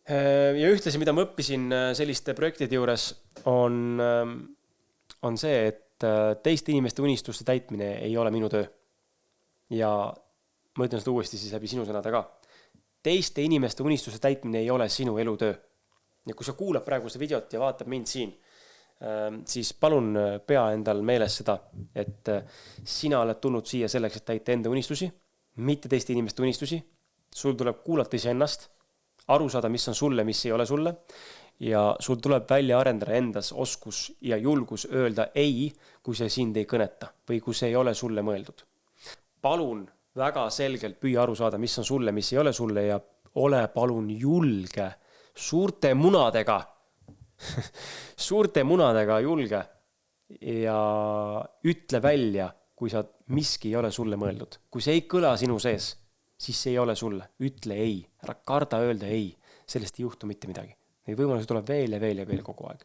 Ja ühtlasi, mida ma õppisin selliste projektide juures, on see, et teiste inimeste unistuste täitmine ei ole minu töö. Ja ma ütlen seda uuesti siis läbi sinu sõnade ka. Teiste inimeste unistuste täitmine ei ole sinu elutöö. Ja kui sa kuulad praegu seda videot ja vaatab mind siin, siis palun pea endal meeles seda, et sina oled tulnud siia selleks, et täita enda unistusi, mitte teiste inimeste unistusi. Sul tuleb kuulata iseennast, aru saada, mis on sulle, mis ei ole sulle. Ja sul tuleb välja arendada endas oskus ja julgus öelda ei, kui see sind ei kõneta või kui see ei ole sulle mõeldud. Palun väga selgelt püüa aru saada, mis on sulle, mis ei ole sulle ja ole palun julge suurte munadega suurte munadega julge ja ütle välja, kui sa miski ei ole sulle mõeldud. Kui see ei kõla sinu sees, siis see ei ole sulle. Ütle ei. Ära karda öelda ei. Sellest ei juhtu mitte midagi. Neid võimalusi tuleb veel ja veel ja veel kogu aeg.